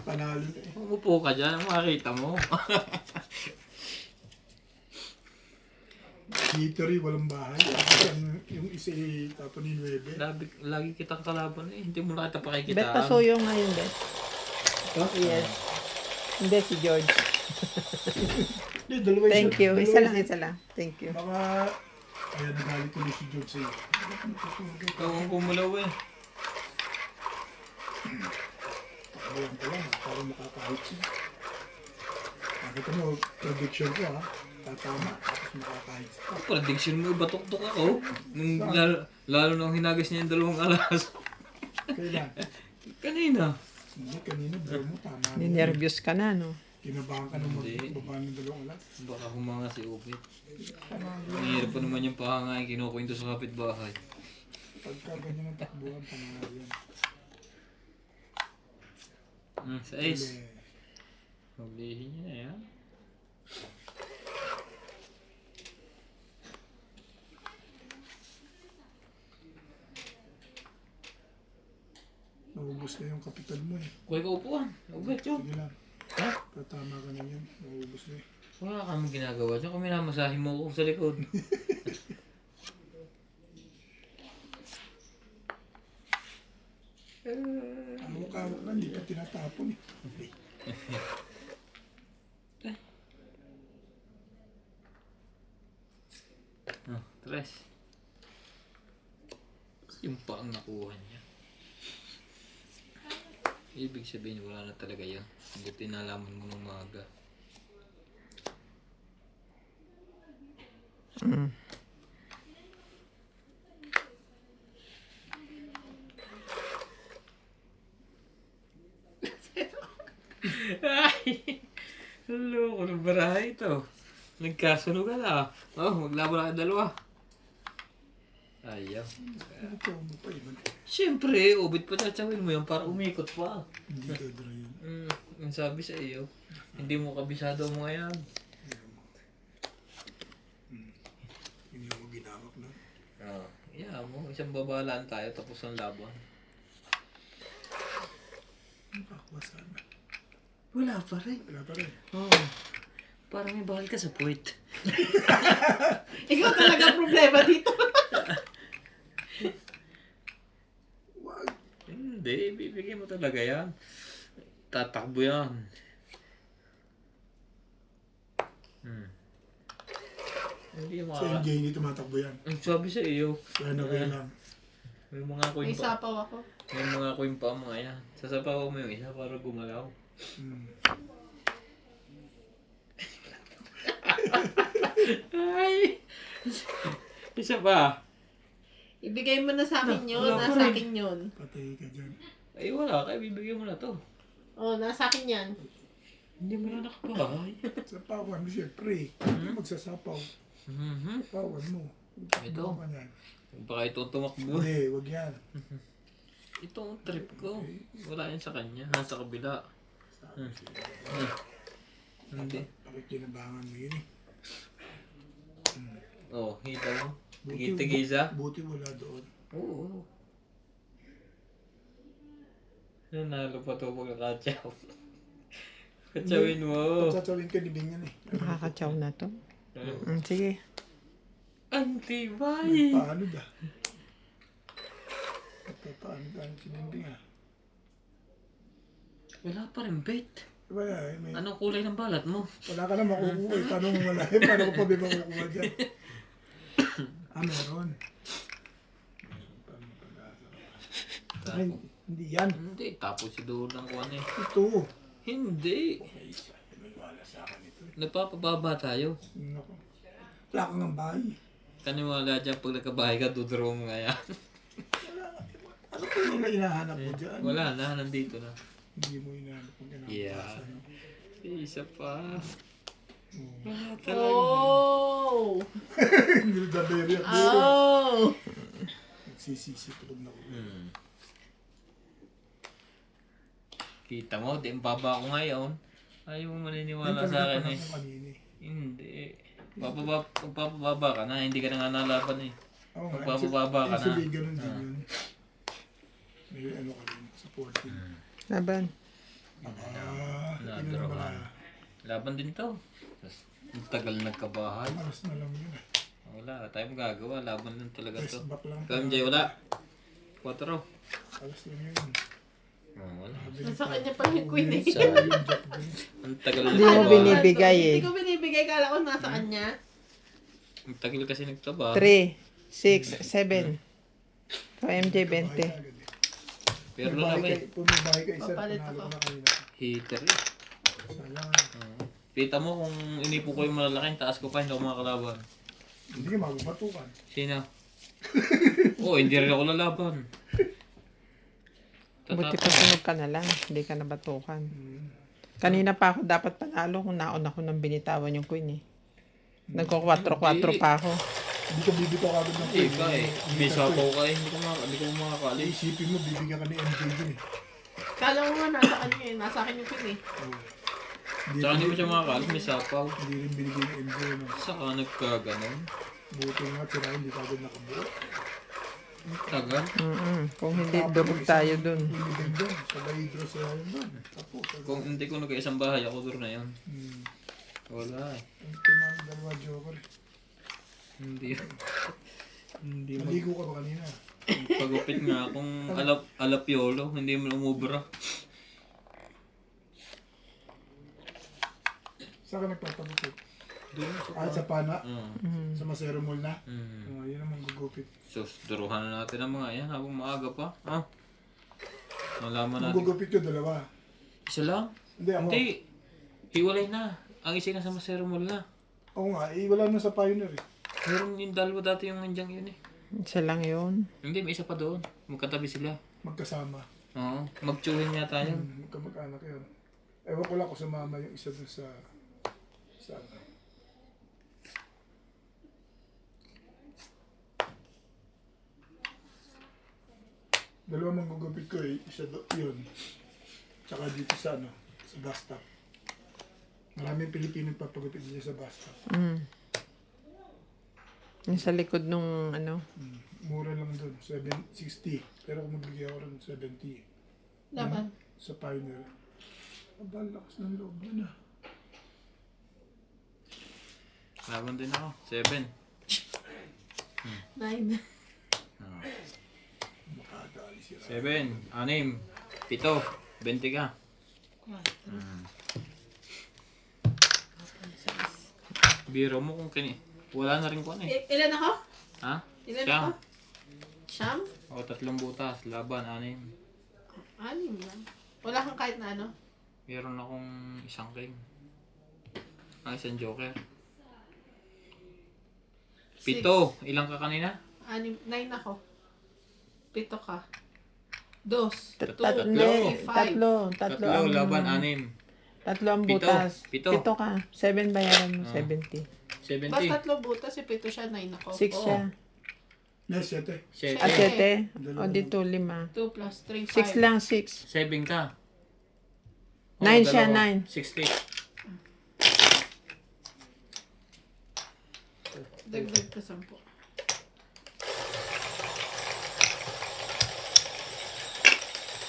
Panalo na eh. Umupo ka dyan. Makakita mo. Hitory, walang bahay. Yung isa eh, tapon ni 9. Lagi kitang kalaban eh. Hindi mo na kita Bet, pakikitaan. pasuyo nga yun, Bet. Yes. Hindi, si George. Hindi, dalawa Thank you. Isa lang, isa lang. Thank you. Baka, ayan, nagalit ko na si George sa'yo. Ikaw ang kumulaw eh. Ayan pa lang, para makakahit siya. Nakita mo, prediction ko ha. Tatama, tapos makakahit siya. Ang prediction mo, batok-tok ako. Lalo nung hinagas niya yung 2 alas. Kailan? Kanina. Hindi, kanina bro mo, tama. Ninervyos ka na, no? Kinabahan ka nung Hindi. magbaba ng 2 alas. Baka humanga si Upit. Nangyari pa naman yung pahangain, kinukwento sa kapitbahay. Pagka ganyan ang takbuhan, panalo yan. Sa ace. Huli. Hulihin niya na yan. Naubos na yung kapital mo eh. Kuya ka upuan. Ubet yun. Sige lang. Ha? Tatama ka na yan. Naubos na eh. Wala kami ginagawa dyan. Kung minamasahe mo ako sa likod. Ang mukha mo na, hindi pa tinatapon eh. Oh, tres. Yung pa ang nakuha niya. Ibig sabihin wala na talaga yan. Hindi tinalaman mo ng maaga. Ay! Hello, ano barahay ito? Nagkasunugan ah. Oh, maglaban na dalawa. Ayaw. Ito mo pa iba. Siyempre, ubit pa tsawin mo yan para umikot pa. Hindi dadra yun. Yung sabi sa iyo, hindi mo kabisado mo yan. Hindi mo ginawak na. Oo. Yeah, mo. Isang babalaan tayo tapos ang laban. Nakakuha sana. Wala pa rin. Wala pa rin. Oo. Parang may bakal ka sa puwit. Ikaw talaga problema dito. Wag. Hindi, bibigyan mo talaga yan. Tatakbo yan. Hindi Sa mga... MJ hindi tumatakbo yan. Ang sabi sa iyo, Kaya na kaya lang. may mga May coin pa. sapaw ako. May mga coin pa mga yan. Sasapaw mo yung isa para gumalaw. Ay! Isa pa. Ibigay mo na sa akin yun. Wala pa Nasa rin. akin yun. Patay ka dyan. Ay wala, kaya bibigyan mo na to. Oh, nasa akin yan. Hindi mo na nakabahay. Sapawan mo siyempre. Magsasapaw. Sapawan mo. Ito. Ano ka yan? Baka ito tumakbo. Hindi, wag yan. Ito ang trip ko. Wala yan sa kanya. Nasa kabila. Hindi. Pakikinabangan mo yun eh. Oh, kita mo. Tigi-tigisa. Buti wala doon. Oo. Nanalo pa to pagkakatsaw. Katsawin mo. Patsatawin ka ni Binyan eh. Nakakatsaw na to. Sige. Antibay! Paano da? Paano da ang sinending ah? Wala pa rin bet. Wala eh. May, Anong kulay ng balat mo? wala ka na makukuha eh. Paano mo wala eh? Paano ko pa ba makukuha dyan? Meron. Meron pa may pag-asa. Ay, hindi yan. Hindi, tapos si Doon ng kuwan eh. Ito. Hindi. Ay, maniwala sa akin ito eh. Nagpapababa tayo. Nako. Wala kang ang bahay. Kaniwala dyan pag nagkabahay ka, duduro mo nga yan. Ano pa yung hinahanap mo dyan? Wala na, nandito na. Hindi mo hinahanap kung Yeah. kinakabasa. Isa pa. Wala talaga. Oh! Hindi na daberi ako. Oh! Nagsisisi tulog na ako. Kita mo, di ang baba ko ngayon. Ayaw mo maniniwala Yan sa akin talaga eh. panahon kanina eh. Hindi. Magpapababa ka na, hindi ka na nga nalaban eh. Oo nga, Magpapababa ka na. Actually, ganun din yun. May ano ka rin, supporting. Laban. Ina na ba? Laban din to. Tapos, ang tagal nagkabahay. Maras na lang yun eh. Wala, tayong magagawa. Laban lang talaga to. Press back lang. Kaya Jay, wala. 4. Alas lang yun. Oh, wala. Nasa kanya pa yung queen eh. Sayang. Ang tagal Hindi mo nagtrabaho. binibigay eh. Hindi ko binibigay. Kala ko nasa kanya. Ang tagal kasi nagtrabaho. 3, 6, 7. So, MJ 20. Pero naman, Pumabahay ka isa, Papalit panalo ako. ka na kanina. hater eh. Sayang. Kita mo kung inipo ko yung malalaki, taas ko pa, hindi ako makakalaban. Hindi ka magpatukan. Sino? Oo, hindi rin ako lalaban. Buti pa sunog ka na lang. Hindi ka nabatukan. Kanina pa ako dapat panalo kung naon ako nang binitawan yung queen eh. Nagko-4-4 pa ako. Hindi ka bibitaw agad ng Hindi ka eh. Bisa ko ka eh. Hindi ko makakalis. Isipin mo, bibigyan ka ni MJ dun eh. Kala ko nga nasa kanya eh. Nasa akin yung queen eh. Tsaka hindi mo siya makakalis, may sapaw. Hindi rin binigay ni MJ no. Saka nagkaganon. Buti nga, sila hindi ka agad nakabuo. Tagal. Kung hindi, durog tayo dun. Ilibig doon, sabay draw sila yun doon. Tapos, Kung hindi ko nag-isang bahay, ako doon na yun. Wala eh. ang timang dalawa joker. Hindi. Hindi mo. Naligo ka ba kanina? Pagupit nga kung alapyolo, hindi mo umubra. Saan ka nagpapagupit? Doon Sa pana? Oo. Sa Masero Mall na? Mm. Yun naman gugupit. Sus, duruhan na natin ang mga yan habang maaga pa. Ah. Malaman natin. Gugupit ko dalawa. Isa lang? Hindi, ako. Hindi. Hiwalay na. Ang isa na sa Masero Mall na. Oo nga, wala na sa Pioneer eh. Meron yung dalawa dati yung nandiyan yun eh. Isa lang yun. Hindi, may isa pa doon. Magkatabi sila. Magkasama. Oo. Magtsuhin yata yun. Magkamag-anak yun. Ewan ko lang kung sumama yung isa dun sa ano. Dalawa mang gugupit ko eh. Isa yun. Tsaka dito sa ano, sa bus stop. Maraming Pilipino papagupit dito sa bus stop. Yung sa likod nung ano. Mura lang dun, 760. Pero kung magbigay ako ng 70. Laban. Sa Pioneer. Aba, lakas ng loob dun ah. Laban din ako. 7. 9. Makadali sila. 7. 6. 7. 20 ka. Biro mo kung wala na rin ko ano eh. Ilan ako? Ha? Ilan Siyam. ako? Siyam? O, 3 butas. Laban, 6. 6 lang. Wala kang kahit na ano? Meron akong isang king. Isang joker. 7. Ilang ka kanina? 9 ako. 7 ka. 2. Tatlo. 3, 4, 5. Tatlo Tatlo, ang, laban, 6. tatlo ang Pito. butas. Pito. 7 ka. 7 bayaran mo, 70. 70. Basta 3 butas, si 7 siya, 9 ako. 6 siya. Yes, 7. 7. Ah, 7. Dalawa. O, dito 5. 2 plus 3, 6 5. lang, 6. 7 ka. 9 siya, 9. 60. Dagdag ka 10.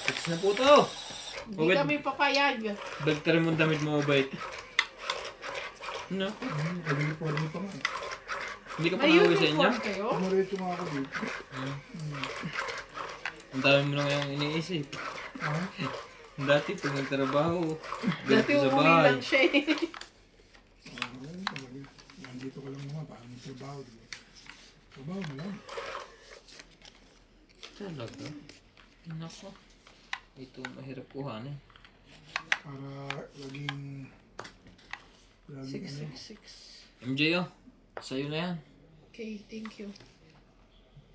Six na po to. Hindi Mabait. kami papayag. Bagtarin mo ang damit mo, mabait. No? Pagli po rin pa nga. Hindi ka pa May nauwi sa inyo? uniform kayo? Tumureto nga ako dito. Ang dami mo na ngayong iniisip. Ha? Dati, pag nagtrabaho, Dati ganito sa umuwi bahay. lang siya eh. Nandito ka lang naman, parang may trabaho. Diba? Trabaho mo lang. Talaga? Nako. Ito mahirap kuhanin. Para laging... Laging ano. 666. MJ oh, sa'yo na yan. Okay, thank you.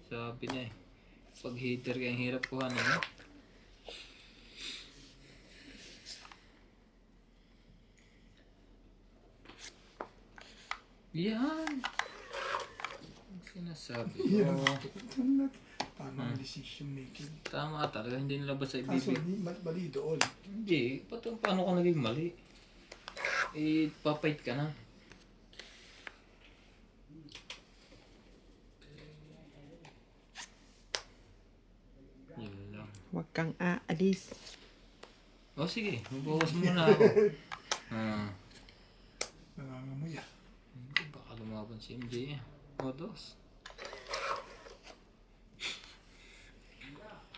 Sabi na eh. Pag hater ka, ang hirap kuhanin eh. Yan. Ang sinasabi Yan. ko. Tama ang decision making. Tama talaga, hindi nilabas sa Kaso ibibig. mali doon. Hindi, paano ka naging mali? Eh, papait ka na. Yun lang. Huwag kang aalis. O sige, magbawas muna ako. Nangangamoy ah. Baka lumaban si MJ eh. O, dos.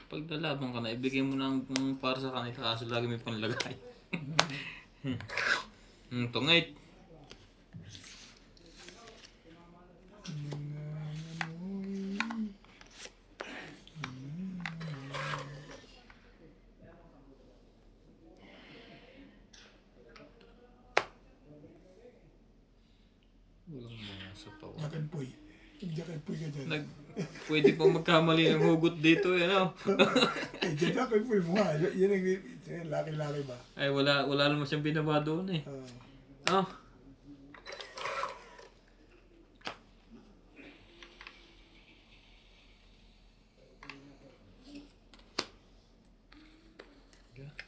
Pag nalaban ka na, ibigay mo ng para sa kanila kaso lagi may panlagay. Tungit. Walang mga sa pawa. Jack and Poy. Jack and Poy ka dyan. Pwede pang magkamali ng hugot dito eh, no? Jack and Poy mo nga. Yan ang laki-laki ba? Ay, wala naman siyang binaba doon eh. Oh.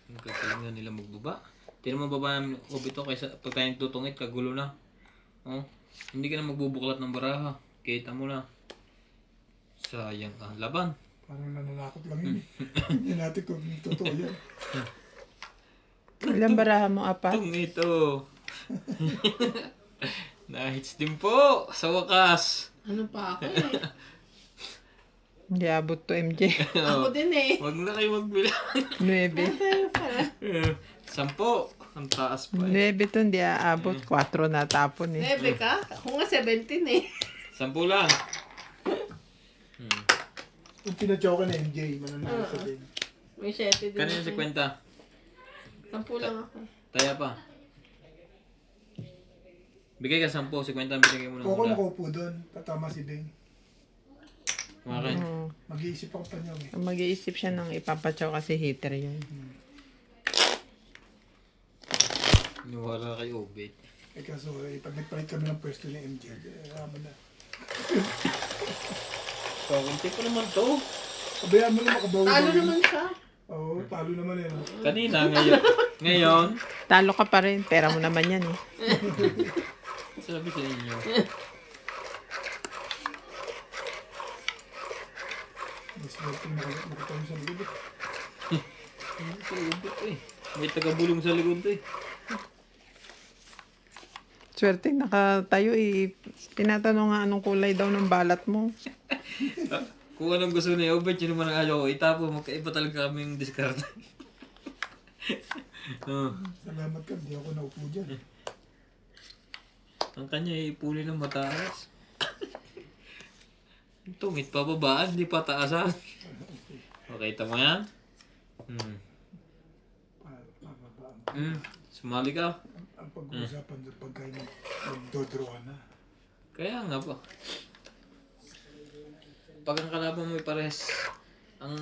Ang gagaling na nila magbaba. Tira mo baba namin ito kaysa pag tayo tutungit, kagulo na. Oh. Hindi ka na magbubuklat ng baraha. Kita mo na. Sayang ka. Laban. Parang nananakot lang yun eh. Hindi natin kung totoo yan. Ilang barahan mo, apat? Itong ito. Na-hits din po sa wakas. Ano pa ako eh. Hindi abot to, MJ. Ako din eh. Huwag na kayo magbilang. 9. Pero pala. 10. Ang taas pa 9 eh. to, hindi aabot. 4 na tapon eh. 9 ka? Ako nga 17 eh. 10 lang. Kung pinachoke na MJ, mananalo sa din. May 7 din. Kanina si ako. Kwenta. 10 lang ako. Taya pa. Bigay ka 10. Si Kwenta bigay mo ng Kung ako mula. nakaupo doon, tatama si Ding. Kumakin. Oo. Mag-iisip ako pa niyo eh. Mag-iisip siya ng ipapatsaw kasi heater yun. Niwala kay Obed. Eh kaso, pag nagpalit kami ng pwesto ni MJ, aman na. Kakunti pa naman to. Kabayaan mo na makabawi. Talo naman siya. Oo, talo naman eh. No? Kanina, ngayon. Ngayon, Talo ka pa rin. Pera mo naman yan eh. sabi sa inyo. Mas natin makatayo sa likod. Sa Obed eh. May tagabulong sa likod eh. Swerte nakatayo eh. Tinatanong nga anong kulay daw ng balat mo. Kung anong gusto ni Obed, yun naman ang ayaw ko. Itapo, magkaiba talaga kami yung discard. Salamat ka, di ako naupo dyan. Ang kanya ipuli ng mataas. Tungit pa babaan, di pa taasan. Okay, tama yan? Sumali ka. Ang pag-uusapan doon pagka nagdodraw ka na. Kaya nga pa. Pag ang kalaban mo ay pares, ang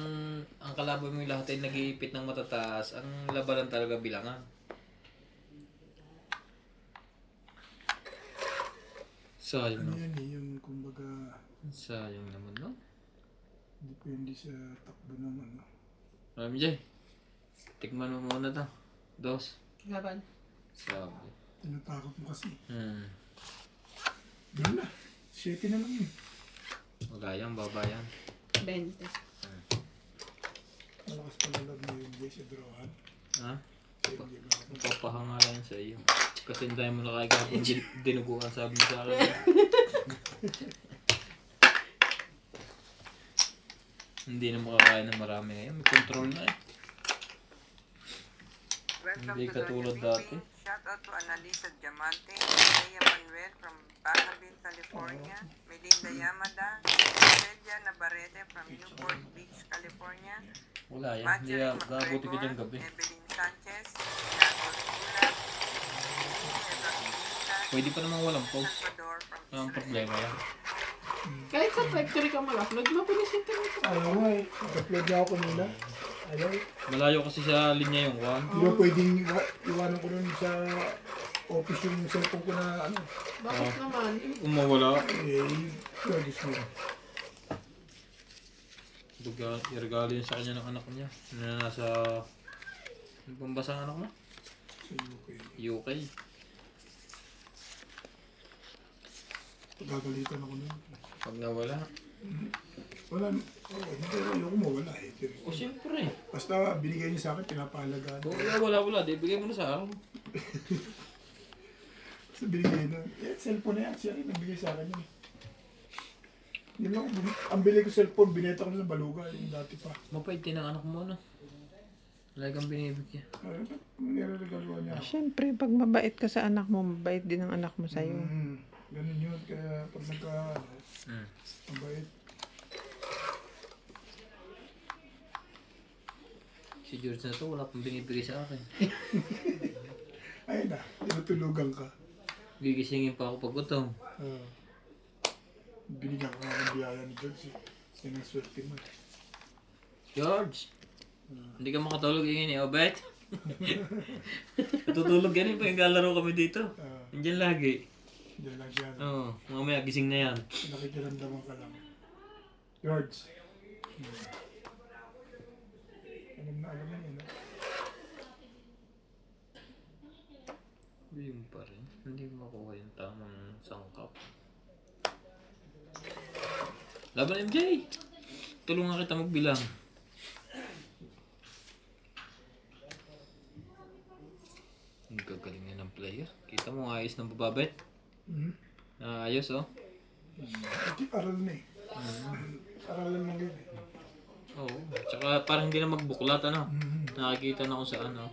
kalaban mo yung lahat ay nag-iipit ng matataas, ang labanan talaga bilangan. Sayang Ano no? yan eh, yung kumbaga, Sayang naman no? depende sa takbo ng ano. MJ, tikman mo muna to. Dos. Laban. Sabi. Tinatakot mo kasi. Hmm. Gano'n na. 7 na lang yun. Magayang, babayan. 20. Malakas pala love na yung Jay sa drawan. Ha? Sa MJ lang. Papahanga lang sa iyo. Kasi hindi mo na kaya dinuguan sabi mo sa akin. Hindi na makakain ng marami ngayon. May control na eh. Welcome Hindi to katulad Doña dati. Bibi. Shout out to Annalisa Diamante, Leia Manuel from Bacabin, California, Melinda Yamada, Celia Navarrete from Newport Beach, California, Wala yan. Hindi Marjorie yan. Gabuti ka dyan McGregor, gabi. Evelyn Sanchez, Milagro Sula, Lily Evangelista, Pwede pa namang walang post. Salvador from Ang Israel. problema yan. Kahit sa factory ka mag-upload, mabilis yung ito. Ayaw nga eh. Nag-upload na ako kanina. Ayaw. Malayo kasi sa linya yung one. Hindi ko pwedeng iwanan ko nun sa office yung cellphone ko na ano. Bakit naman? Kung mawala, Pwede mo. irregalo yun sa kanya ng anak niya. Na nasa... Ano bang basa ang anak mo? Sa UK. UK. Gagalitan ako nun. Pag nawala. Wala. Hindi ayoko mawala eh. O siyempre. Basta binigay niyo sa akin, pinapahalagaan. Kung wala. Di bigay mo na sa akin. Basta binigay na. Cellphone na yan. Siya rin nagbigay sa akin yun. Yun lang. Ang bili ko cellphone, bineta ko na sa Baluga. Yung dati pa. Mapait din ang anak mo na. Lagi kang binibigyan. Nireregalo niya ako. Siyempre, pag mabait ka sa anak mo, mabait din ang anak mo sa'yo. Ganun yun. Kaya pag mabait. Si George na to, wala pang binibigay sa akin. Ayun na. Tinutulugan ka. Gigisingin pa ako pag gutom. Binigyan ka nga ng biyaya ni George. Yan ang swerte mo. George! Hindi ka makatulog ingin ni Obet? Tutulog yan pag naglalaro kami dito. Nandiyan lagi. Diyan lang siya. Oo, mamaya gising na yan. Nakikiramdaman ka lang. George. Alam mo yun. Yung pa rin. Hindi makuha yung tamang sangkap. Laban MJ! Tulungan kita magbilang. Ang gagaling na ng player. Kita mo, ayos ng bababet. Ayos, oh. Aral na eh. Aralan lang yun eh. Oo. Tsaka parang hindi na magbuklat, ano. Nakikita na kung saan, oh.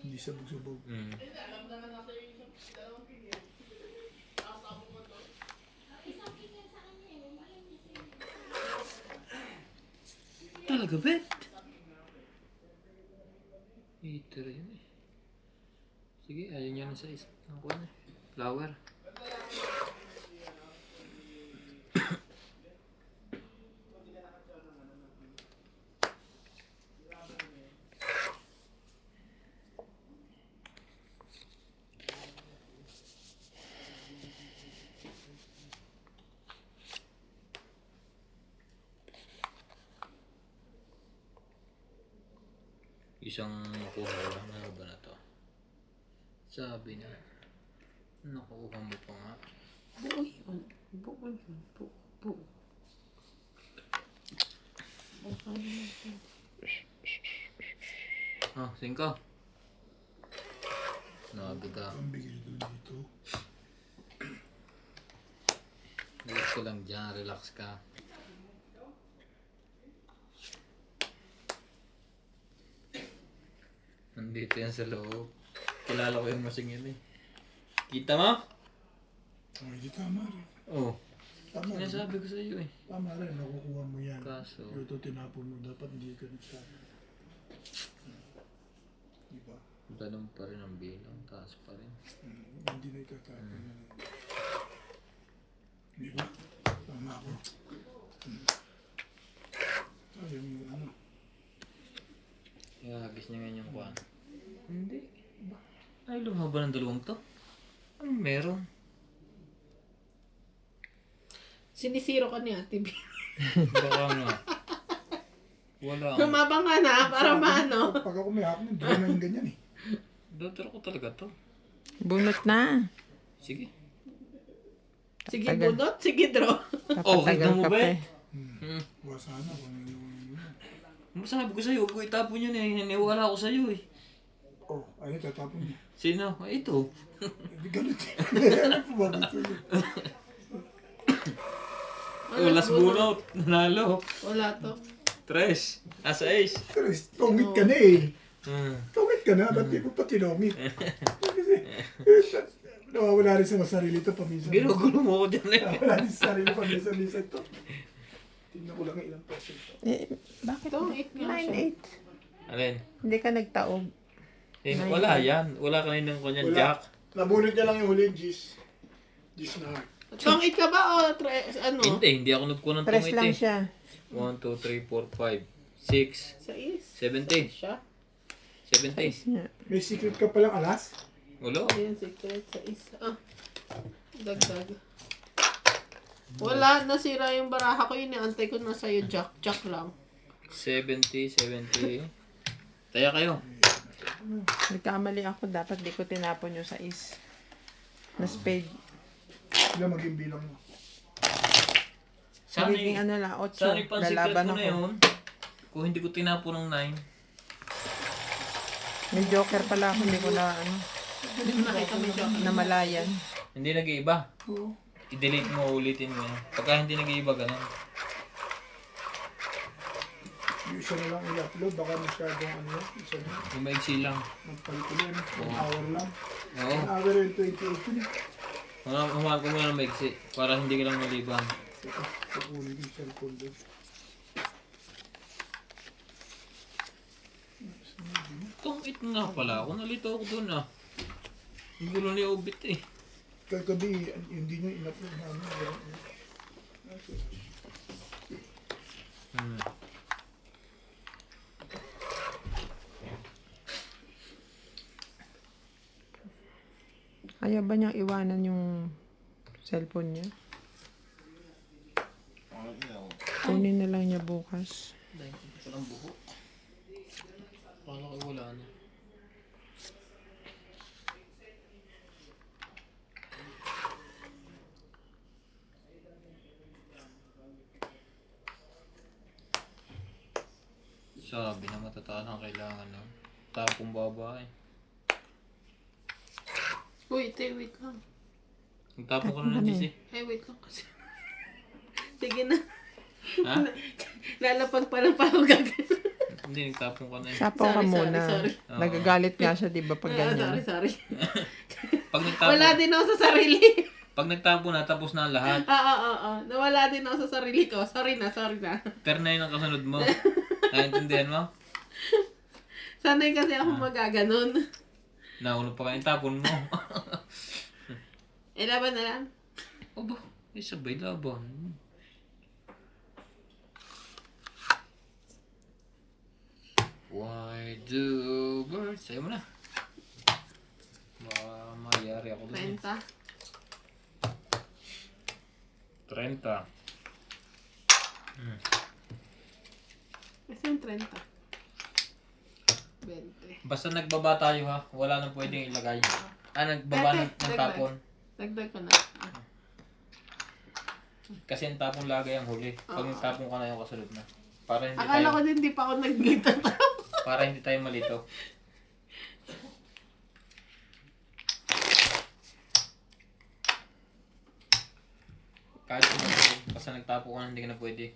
Hindi sabog-sabog. Talaga, bet? Ito rin eh. Sige, ayaw niya na sa isa. Ang kuha na. Flower. Isang nakuha ko lang. Ano ba na to? Sabi na. Nakuha mo pa nga. Buo yun. Buo yun. Buo. Ah, 5. Nakabiga. Ang bigay doon dito. Relax ka lang dyan. Relax ka. Nandito yan sa loob. Kilala ko yung masing yun eh. Kita mo? Oh, hindi tama rin. Oo. Tama rin. Sinasabi ko sa iyo eh. Tama rin, nakukuha mo yan. Kaso, Ito tinapon mo, dapat hindi ka nagsabi. Diba? ganun pa rin ang bilang. Taas pa rin. Hindi na ikakapon yan. Diba? Tama ako. Ayaw mo ano. Ihagis niya ngayon yung kuwan. Hindi. Ay, lumaban ng dalawang to. Ano meron? Sinisiro ka ni Ate B. Baka nga. Wala. Lumabang ka na para maano. Pag ako may hapon, hindi na yung ganyan eh. Doctor ko talaga to. Bunot na. Sige. Sige Tagal. bunot, sige draw. Papatagal mo ka ba pa eh? eh. Huwag sana kung ano yung... Masabi ko sa'yo, huwag ko itapon yun eh. Naniwala ako sa'yo eh. Oh, ano tatapon niya? Sino? Ay, ito. Hindi ganun eh. Ano po ba gusto niyo? Ulas bunot. Nanalo. Wala to. Tres. Asa ace. Chris, tongit ka na eh. Hmm. Tongit ka na, ba't di mo pa tinongit? Kasi, nawawala rin sa sarili ito paminsan. Ginugulo mo ko dyan eh. Nawawala rin sa sarili paminsan-minsan ito. Tingnan ko lang ang ilang peso ito. Eh, bakit? Itong 8 nga siya. 9-8. Alin? Hindi ka nagtaob. Eh, wala yan. Wala kaninang kanyan, Wala. Jack. Nabunot niya lang yung huli, Gis. Gis na heart. Tong 8 ka ba o ano? Hindi ako nagkuha ng Press tungit lang eh. siya. 1, 2, 3, 4, 5, 6, Sa is. 70. Siya. 70. Yeah. May secret ka palang alas? Wala. Ayan, secret sa is. Ah. Dagdag. Wala, nasira yung baraha ko. Iniantay ko na sa'yo, Jack. Jack lang. 70, 70. Taya kayo. Nagkamali ako. Dapat di ko tinapon yung sa is. Na spade. Sila maging bilang mo. Sana Magiging ano lang, 8. sana yung pan-secret Lalaban ko na ako. yun. Kung hindi ko tinapo ng 9. May joker pala ako. Hindi ko na ano, Hindi mo nakita mo Jack. namalayan. Hindi nag-iiba. Oo. I-delete mo, ulitin mo yan. Pagka hindi nag-iiba, ganun. Yung isa na lang i-upload, baka masyadong ano yan. Isa na, Yung maigsi lang. magpalit ulit. 1 hour lang. Oo. 1 hour and 28 yun. Humahan ko muna ng maigsi. Para hindi ka lang maliban. Ito, kukunin yung cellphone doon. Itong it nga pala ako. Nalito ako dun ah. Ang gulo ni Obit eh. Kagabi, hindi nyo in-upload namin. Hmm. Ayaw ba niyang iwanan yung cellphone niya? Kunin na lang niya bukas. Dahil ko palang buhok. Akala ko wala na. Sabi na matataas ang kailangan no? Tapong babae. Uy, wait lang. Nagtapong ka na ng GC. Ay, wait lang kasi. Sige na. Ha? Lalapag pa lang pa ako gagawin. Hindi, nagtapong ka na eh. Sapaw ka Sorry, muna. sorry. Oo. Nagagalit nga siya, di ba, pag ganyan. Sorry. Pag nagtapong, Wala din ako sa sarili. pag nagtapong na, tapos na ang lahat. Oo. Nawala din ako sa sarili ko. Sorry na. Pero na yun ang kasunod mo. Naintindihan mo? Sanay kasi ako magaganon. Nauna pa kayo tapon mo. Laban na lang. Aba, sabay laban. Why do birds? Sa'yo mo na. Baka mayari ako dun. 30. 30. Kasi yung 30. 20. Basta nagbaba tayo ha. Wala nang pwedeng ilagay. Nagbaba ng Dagdag. tapon. Dagdag ko na. Kasi ang tapon lagay ang huli. Pag nagtapon ka na yung kasunod na. Para hindi Akala ko tayo, din di pa ako nagtatapos. para hindi tayo malito. Kahit kung basta nagtapo ka na, hindi ka na pwede.